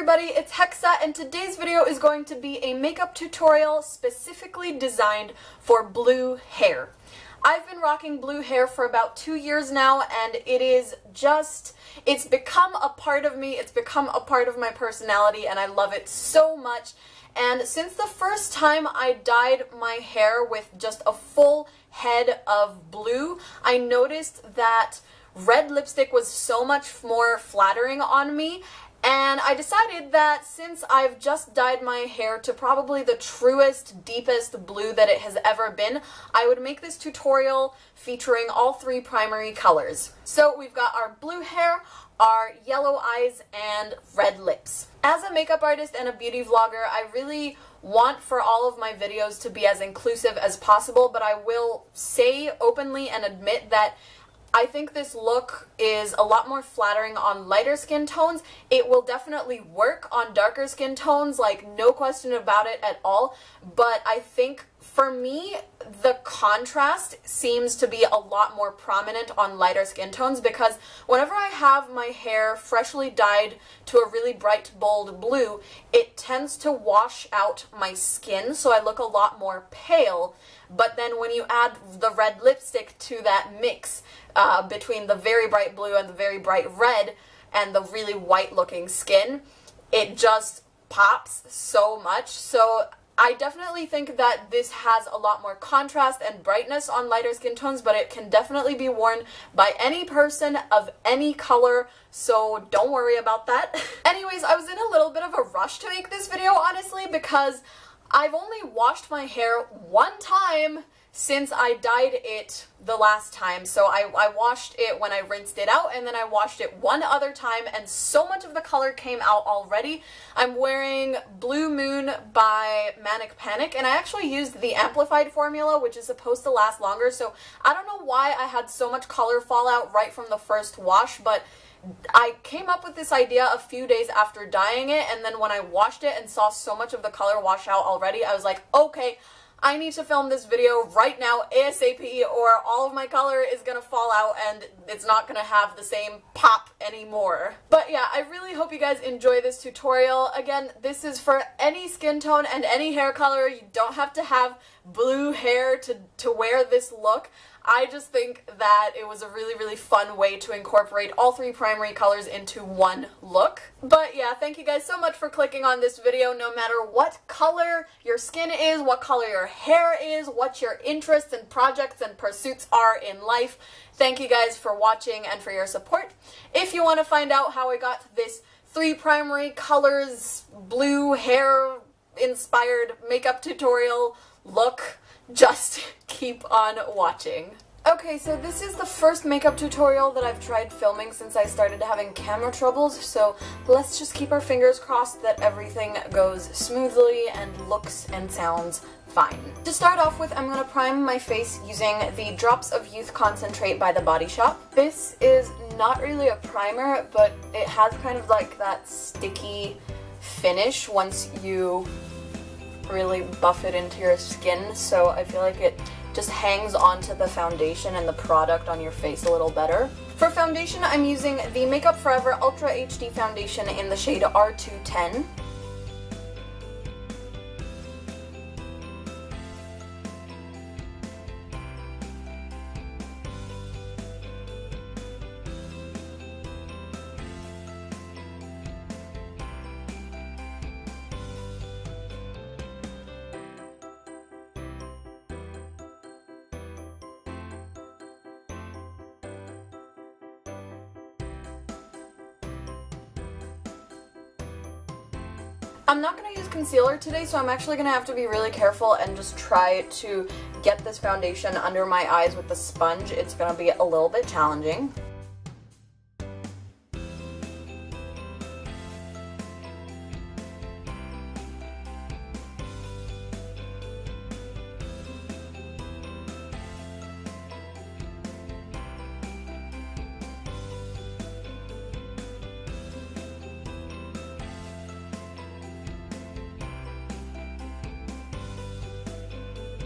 everybody, it's Hexa, and today's video is going to be a makeup tutorial specifically designed for blue hair. I've been rocking blue hair for about 2 years now, and it's become a part of me, it's become a part of my personality, and I love it so much. And since the first time I dyed my hair with just a full head of blue, I noticed that red lipstick was so much more flattering on me. And I decided that since I've just dyed my hair to probably the truest, deepest blue that it has ever been, I would make this tutorial featuring all 3 primary colors. So we've got our blue hair, our yellow eyes, and red lips. As a makeup artist and a beauty vlogger, I really want for all of my videos to be as inclusive as possible, but I will say openly and admit that I think this look is a lot more flattering on lighter skin tones. It will definitely work on darker skin tones, like no question about it at all, but I think for me, the contrast seems to be a lot more prominent on lighter skin tones because whenever I have my hair freshly dyed to a really bright, bold blue, it tends to wash out my skin, so I look a lot more pale. But then when you add the red lipstick to that mix between the very bright blue and the very bright red and the really white looking skin, it just pops so much. So I definitely think that this has a lot more contrast and brightness on lighter skin tones, but it can definitely be worn by any person of any color, so don't worry about that. Anyways, I was in a little bit of a rush to make this video, honestly, because I've only washed my hair one time since I dyed it the last time. So I washed it when I rinsed it out, and then I washed it one other time, and so much of the color came out already. I'm wearing Blue Moon by Manic Panic, and I actually used the amplified formula, which is supposed to last longer, so I don't know why I had so much color fallout right from the first wash, but I came up with this idea a few days after dyeing it, and then when I washed it and saw so much of the color wash out already, I was like, okay, I need to film this video right now ASAP or all of my color is gonna fall out and it's not gonna have the same pop anymore. But yeah, I really hope you guys enjoy this tutorial. Again, this is for any skin tone and any hair color. You don't have to have blue hair to wear this look. I just think that it was a really, really fun way to incorporate all 3 primary colors into one look. But yeah, thank you guys so much for clicking on this video, no matter what color your skin is, what color your hair is, what your interests and projects and pursuits are in life. Thank you guys for watching and for your support. If you want to find out how I got this 3 primary colors, blue hair inspired makeup tutorial look, just keep on watching. Okay, so this is the first makeup tutorial that I've tried filming since I started having camera troubles, so let's just keep our fingers crossed that everything goes smoothly and looks and sounds fine. To start off with, I'm going to prime my face using the Drops of Youth Concentrate by The Body Shop. This is not really a primer, but it has kind of like that sticky finish once you really buff it into your skin, so I feel like it just hangs onto the foundation and the product on your face a little better. For foundation, I'm using the Makeup Forever Ultra HD Foundation in the shade R210. I'm not going to use concealer today, so I'm actually going to have to be really careful and just try to get this foundation under my eyes with the sponge. It's going to be a little bit challenging.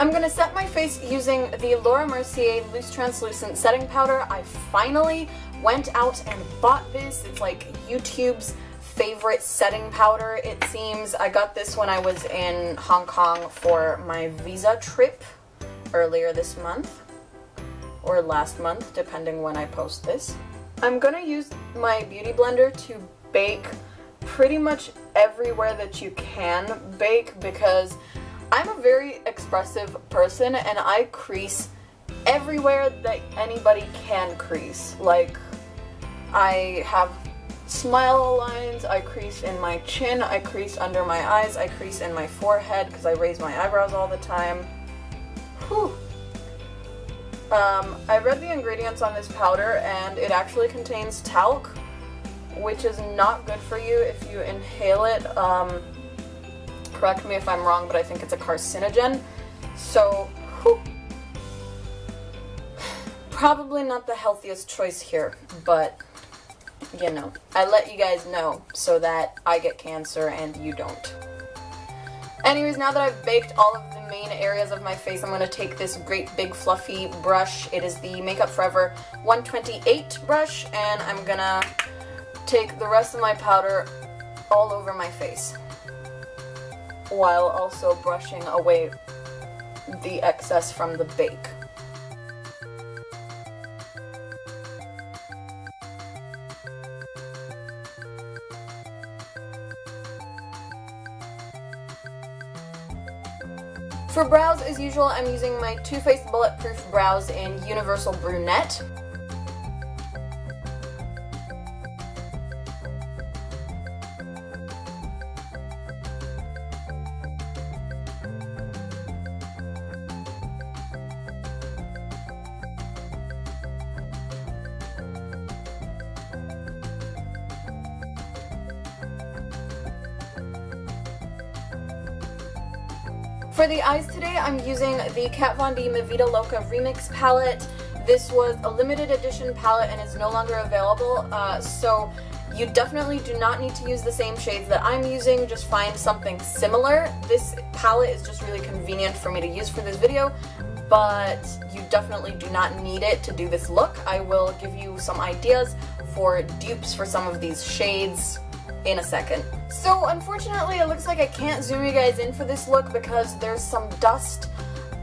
I'm going to set my face using the Laura Mercier Loose Translucent Setting Powder. I finally went out and bought this. It's like YouTube's favorite setting powder, it seems. I got this when I was in Hong Kong for my visa trip earlier this month, or last month, depending when I post this. I'm gonna use my beauty blender to bake pretty much everywhere that you can bake, because I'm a very expressive person and I crease everywhere that anybody can crease. Like, I have smile lines, I crease in my chin, I crease under my eyes, I crease in my forehead because I raise my eyebrows all the time. Whew. I read the ingredients on this powder and it actually contains talc, which is not good for you if you inhale it. Correct me if I'm wrong, but I think it's a carcinogen. So, whew. Probably not the healthiest choice here, but you know, I let you guys know so that I get cancer and you don't. Anyways, now that I've baked all of the main areas of my face, I'm going to take this great big fluffy brush. It is the Makeup Forever 128 brush, and I'm going to take the rest of my powder all over my face, while also brushing away the excess from the bake. For brows, as usual, I'm using my Too Faced Bulletproof Brows in Universal Brunette. For the eyes today, I'm using the Kat Von D Vida Loca Remix palette. This was a limited edition palette and is no longer available, so you definitely do not need to use the same shades that I'm using, just find something similar. This palette is just really convenient for me to use for this video, but you definitely do not need it to do this look. I will give you some ideas for dupes for some of these shades in a second. So unfortunately, it looks like I can't zoom you guys in for this look because there's some dust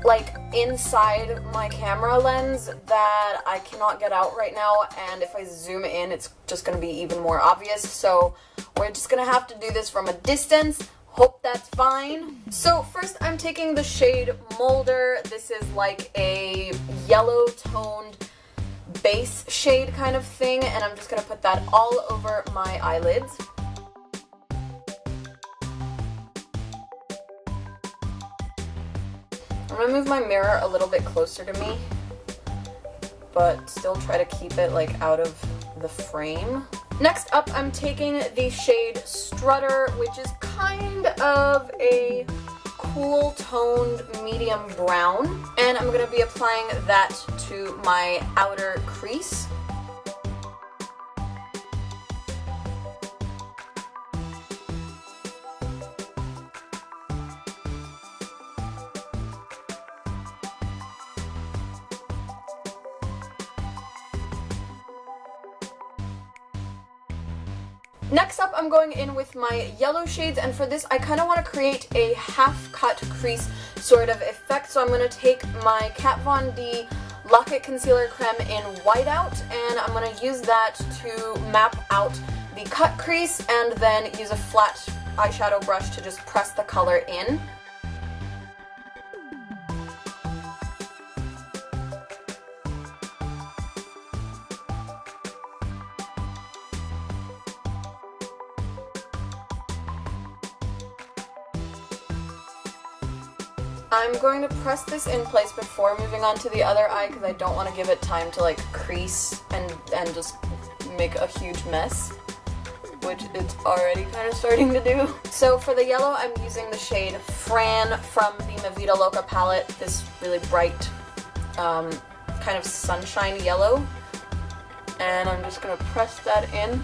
like inside my camera lens that I cannot get out right now, and if I zoom in it's just going to be even more obvious, so we're just going to have to do this from a distance. Hope that's fine. So first I'm taking the shade Molder. This is like a yellow toned base shade kind of thing, and I'm just going to put that all over my eyelids. I'm going to move my mirror a little bit closer to me, but still try to keep it like out of the frame. Next up, I'm taking the shade Strutter, which is kind of a cool toned medium brown, and I'm going to be applying that to my outer crease. Next up, I'm going in with my yellow shades, and for this I kind of want to create a half-cut crease sort of effect, so I'm going to take my Kat Von D Lock It Concealer Creme in Whiteout, and I'm going to use that to map out the cut crease, and then use a flat eyeshadow brush to just press the color in. I'm going to press this in place before moving on to the other eye because I don't want to give it time to like crease and just make a huge mess, which it's already kind of starting to do. So for the yellow, I'm using the shade Fran from the Vida Loca palette, this really bright kind of sunshine yellow, and I'm just going to press that in.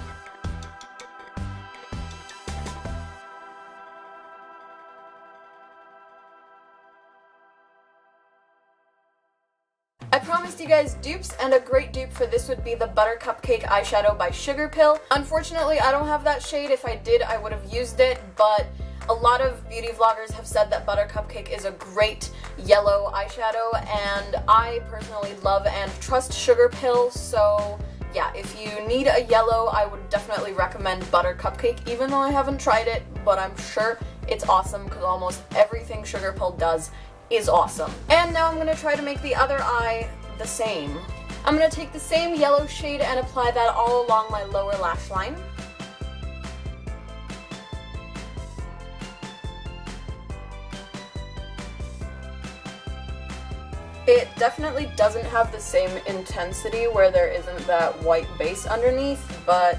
I promised you guys dupes, and a great dupe for this would be the Butter Cupcake eyeshadow by Sugarpill. Unfortunately, I don't have that shade. If I did, I would have used it, but a lot of beauty vloggers have said that Butter Cupcake is a great yellow eyeshadow, and I personally love and trust Sugarpill, so yeah, if you need a yellow, I would definitely recommend Butter Cupcake, even though I haven't tried it, but I'm sure it's awesome because almost everything Sugarpill does is awesome. And now I'm going to try to make the other eye the same. I'm going to take the same yellow shade and apply that all along my lower lash line. It definitely doesn't have the same intensity where there isn't that white base underneath, but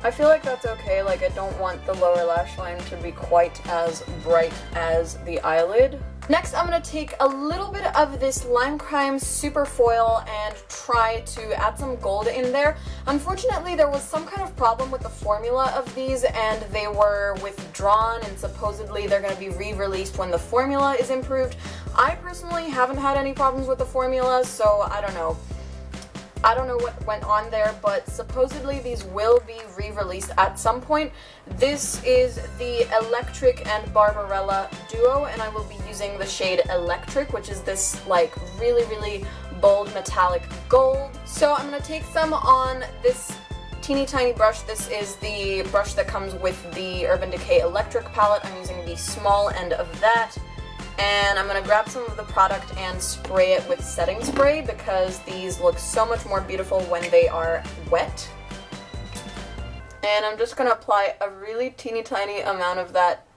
I feel like that's okay. Like, I don't want the lower lash line to be quite as bright as the eyelid. Next, I'm going to take a little bit of this Lancome Superfoil and try to add some gold in there. Unfortunately, there was some kind of problem with the formula of these, and they were withdrawn, and supposedly they're going to be re-released when the formula is improved. I personally haven't had any problems with the formula, so I don't know. I don't know what went on there, but supposedly these will be re-released at some point. This is the Electric and Barbarella duo, and I will be using the shade Electric, which is this like really bold metallic gold. So I'm going to take some on this teeny tiny brush. This is the brush that comes with the Urban Decay Electric palette. I'm using the small end of that. And I'm going to grab some of the product and spray it with setting spray because these look so much more beautiful when they are wet. And I'm just going to apply a really teeny tiny amount of that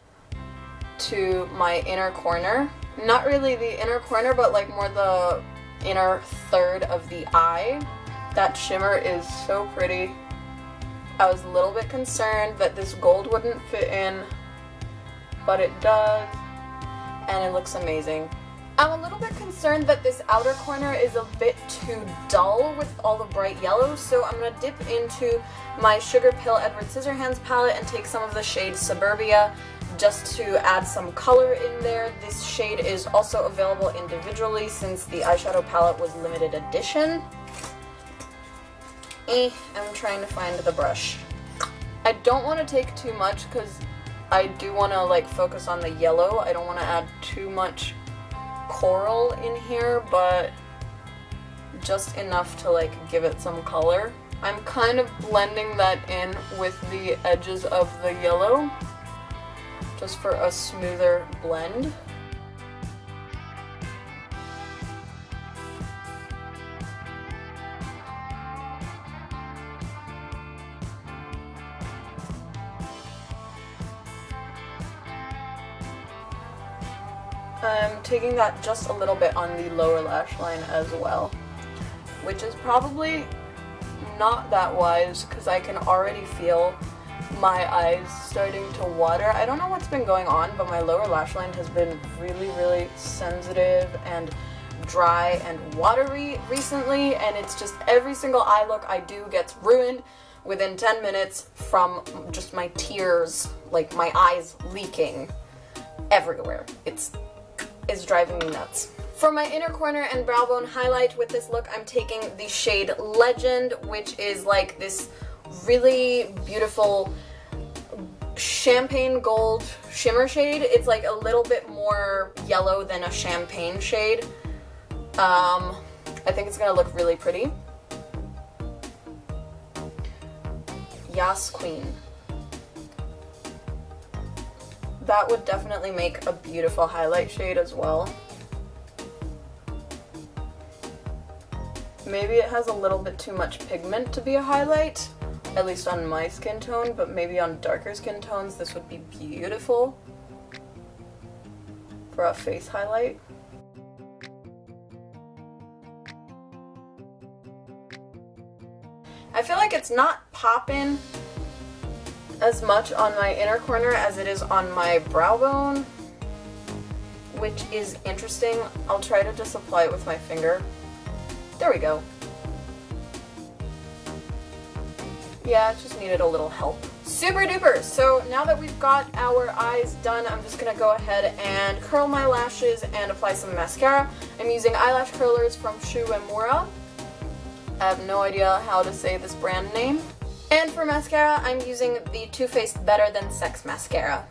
to my inner corner. Not really the inner corner, but like more the inner third of the eye. That shimmer is so pretty. I was a little bit concerned that this gold wouldn't fit in, but it does. And it looks amazing. I'm a little bit concerned that this outer corner is a bit too dull with all the bright yellows, so I'm going to dip into my Sugarpill Edward Scissorhands palette and take some of the shade Suburbia just to add some color in there. This shade is also available individually since the eyeshadow palette was limited edition. I'm trying to find the brush. I don't want to take too much because I do want to like focus on the yellow. I don't want to add too much coral in here, but just enough to like give it some color. I'm kind of blending that in with the edges of the yellow just for a smoother blend. I'm taking that just a little bit on the lower lash line as well, which is probably not that wise because I can already feel my eyes starting to water. I don't know what's been going on, but my lower lash line has been really sensitive and dry and watery recently, and it's just every single eye look I do gets ruined within 10 minutes from just my tears, like my eyes leaking everywhere. It's driving me nuts. For my inner corner and brow bone highlight with this look, I'm taking the shade Legend, which is like this really beautiful champagne gold shimmer shade. It's like a little bit more yellow than a champagne shade. I think it's gonna look really pretty. Yas Queen. That would definitely make a beautiful highlight shade as well. Maybe it has a little bit too much pigment to be a highlight, at least on my skin tone, but maybe on darker skin tones this would be beautiful for a face highlight. I feel like it's not popping as much on my inner corner as it is on my brow bone, which is interesting. I'll try to just apply it with my finger. There we go. Yeah, it just needed a little help. Super duper! So now that we've got our eyes done, I'm just gonna go ahead and curl my lashes and apply some mascara. I'm using eyelash curlers from Suburbia. I have no idea how to say this brand name. And for mascara, I'm using the Too Faced Better Than Sex mascara.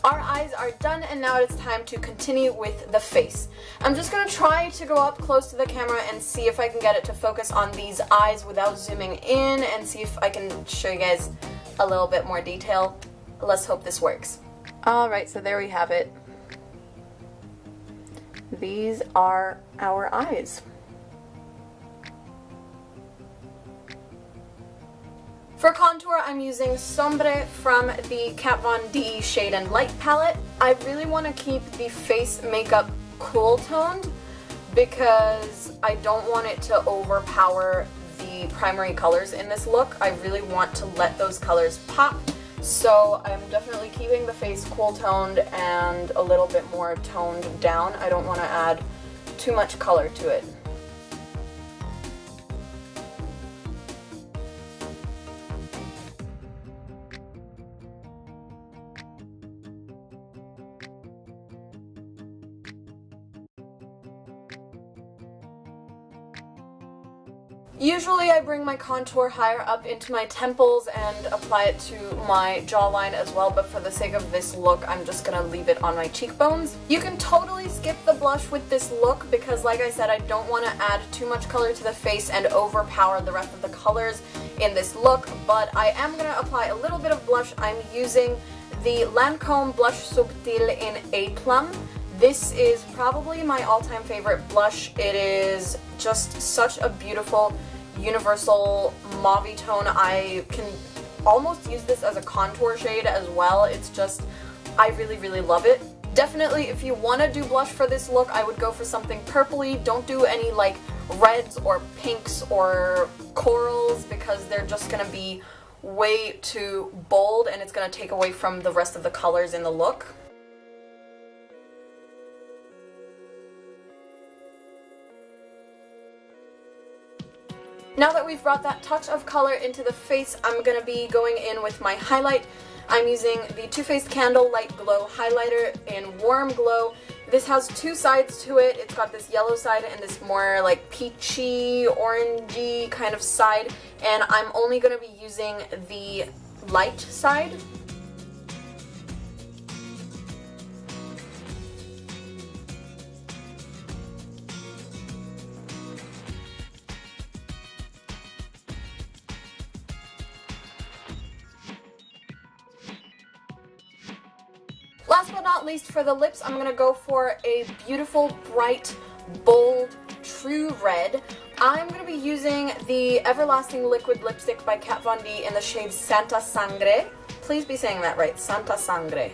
Our eyes are done, and now it's time to continue with the face. I'm just going to try to go up close to the camera and see if I can get it to focus on these eyes without zooming in, and see if I can show you guys a little bit more detail. Let's hope this works. Alright, so there we have it. These are our eyes. For contour, I'm using Sangre from the Kat Von D Shade+Light Palette. I really want to keep the face makeup cool toned because I don't want it to overpower the primary colors in this look. I really want to let those colors pop, so I'm definitely keeping the face cool toned and a little bit more toned down. I don't want to add too much color to it. Usually I bring my contour higher up into my temples and apply it to my jawline as well, but for the sake of this look, I'm just gonna leave it on my cheekbones. You can totally skip the blush with this look because, like I said, I don't want to add too much color to the face and overpower the rest of the colors in this look, but I am gonna apply a little bit of blush. I'm using the Lancome Blush Subtil in Aplum. This is probably my all-time favorite blush. It is just such a beautiful universal mauve tone. I can almost use this as a contour shade as well. It's just, I really, really love it. Definitely, if you want to do blush for this look, I would go for something purpley. Don't do any like reds or pinks or corals because they're just going to be way too bold and it's going to take away from the rest of the colors in the look. Now that we've brought that touch of color into the face, I'm going to be going in with my highlight. I'm using the Too Faced Candlelight Glow Highlighter in Warm Glow. This has two sides to it. It's got this yellow side and this more like peachy, orangey kind of side. And I'm only going to be using the light side. Last but not least, for the lips, I'm going to go for a beautiful, bright, bold, true red. I'm going to be using the Everlasting Liquid Lipstick by Kat Von D in the shade Santa Sangre. Please be saying that right, Santa Sangre.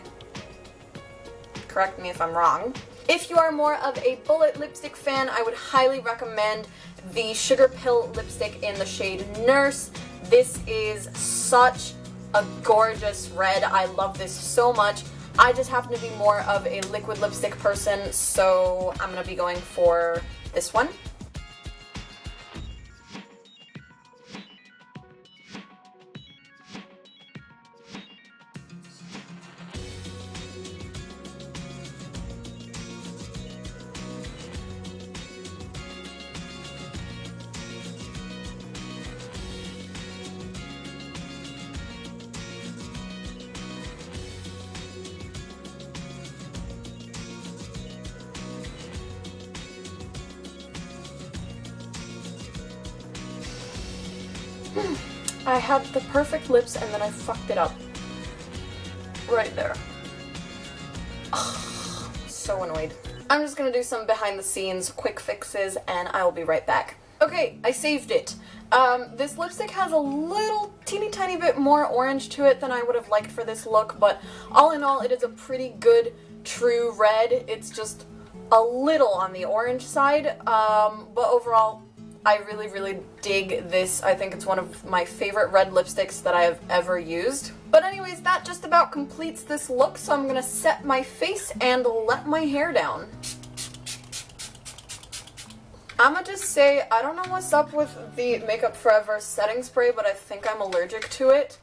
Correct me if I'm wrong. If you are more of a bullet lipstick fan, I would highly recommend the Sugarpill lipstick in the shade Nurse. This is such a gorgeous red. I love this so much. I just happen to be more of a liquid lipstick person, so I'm going to be going for this one. I had the perfect lips and then I fucked it up. Right there. Ugh, so annoyed. I'm just gonna do some behind the scenes quick fixes and I will be right back. Okay, I saved it. This lipstick has a little teeny tiny bit more orange to it than I would have liked for this look, but all in all it is a pretty good true red. It's just a little on the orange side, but overall I really, really dig this. I think it's one of my favorite red lipsticks that I have ever used. But anyways, that just about completes this look, so I'm gonna set my face and let my hair down. I'ma just say, I don't know what's up with the Makeup Forever setting spray, but I think I'm allergic to it.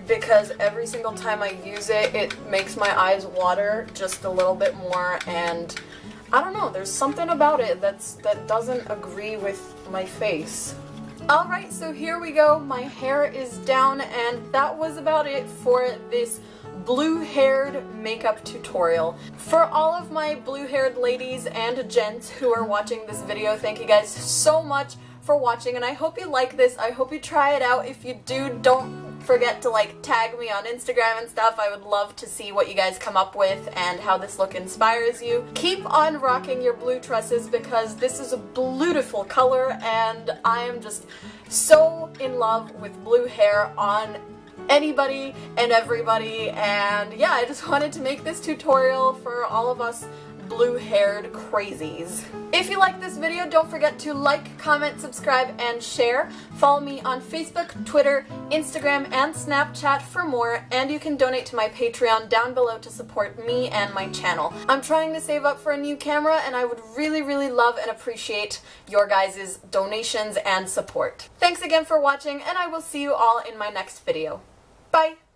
Because every single time I use it, it makes my eyes water just a little bit more, and I don't know, there's something about it that doesn't agree with my face. Alright, so here we go, my hair is down, and that was about it for this blue-haired makeup tutorial. For all of my blue-haired ladies and gents who are watching this video, thank you guys so much for watching, and I hope you like this. I hope you try it out. If you do, don't forget to like tag me on Instagram and stuff. I would love to see what you guys come up with and how this look inspires you. Keep on rocking your blue tresses because this is a beautiful color, and I am just so in love with blue hair on anybody and everybody, and yeah, I just wanted to make this tutorial for all of us blue-haired crazies. If you like this video, don't forget to like, comment, subscribe, and share. Follow me on Facebook, Twitter, Instagram, and Snapchat for more, and you can donate to my Patreon down below to support me and my channel. I'm trying to save up for a new camera, and I would really, really love and appreciate your guys' donations and support. Thanks again for watching, and I will see you all in my next video. Bye!